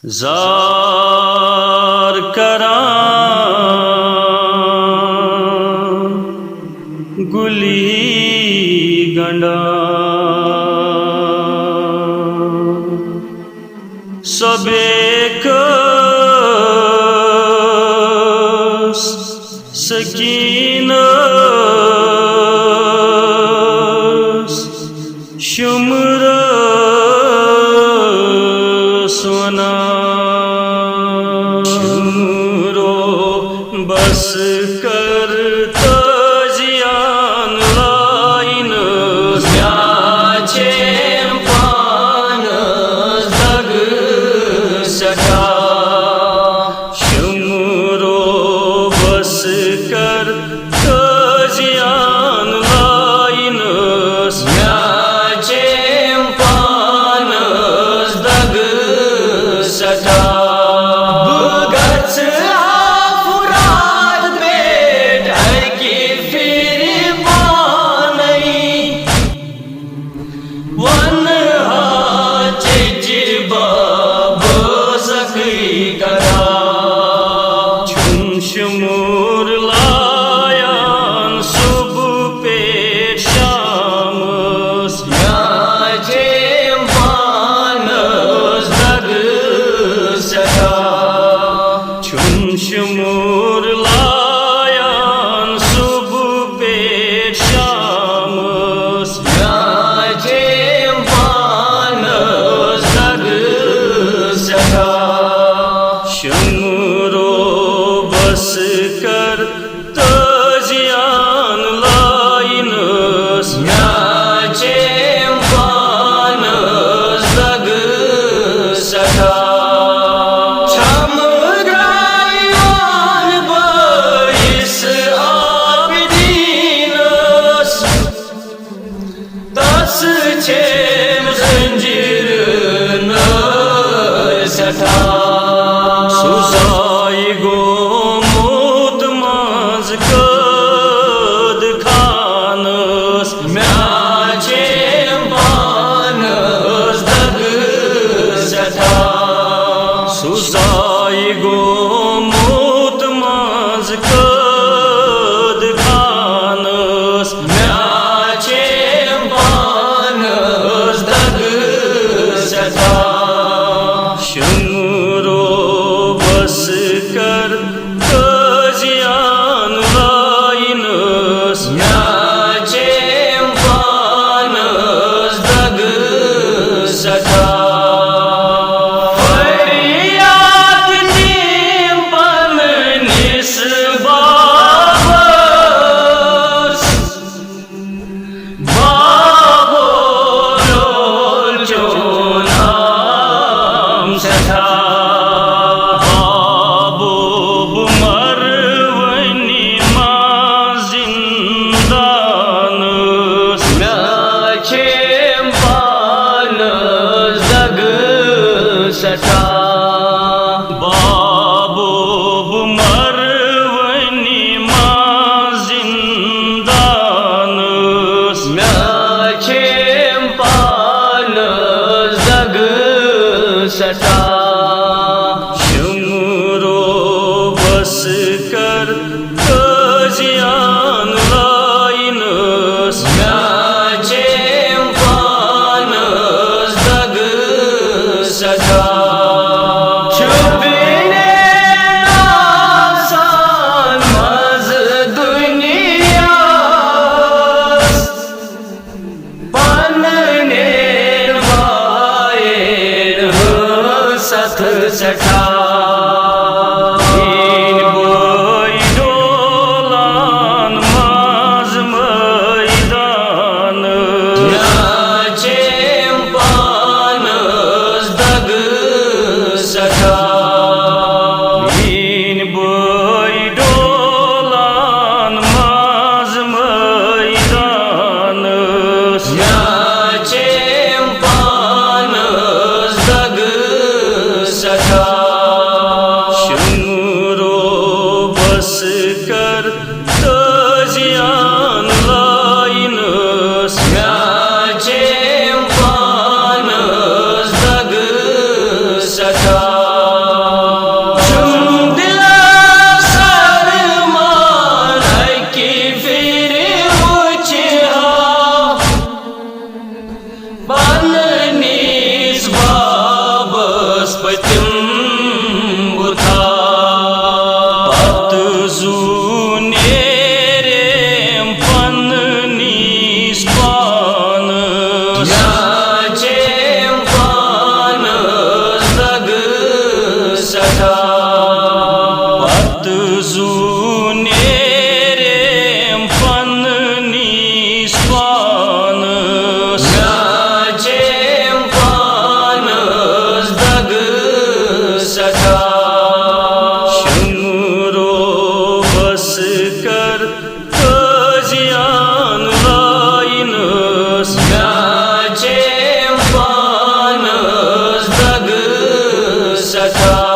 jar करां गुली गंडा सबेक सकीनस शुमर सोना शुमरो बस कर तजियान लाइन म्याचें पान दग सका शुमरो बस कर तजियान लाइन म्याचें पान दग सका शुमूर लायान सुबह पे शामस म्याचें पानस दग सका शुमूर लायान सुबह पे शामस म्याचें पानस दग सका शुमरो बस कर तजियान लाइनस म्याचें पानस दग सका छमगायवान बैस आबिदीनस दस छेम जंजीर न सटा सुसाई गो कद खानस म्याचें पानस दग सका सुसाई गो मोत माज कद खानस म्याचें पानस दग सका शुमरो बस कर तजियान लाइनस म्याचें पानस दग सका फरियाद नीम पन निस्बाबस बाबो लोल चोनाम सका बाबो मरवनी जिंदानस म्याचें पानस दग सका शुमरो बस कर तजियान लाइनस म्याचें पानस दग सका सका तीन बोई डोलान माज मैदान म्याचें पानस दग सका तीन बोई डोलान माज मैदान म्याचें पानस दग सका Bannis babas patim butha Pat zunerem pannis panas Yacem panas dag satha Pat zunerem pannis panas Yacem panas dag satha Shumro baskar tazian lainas Yacem panas dag satha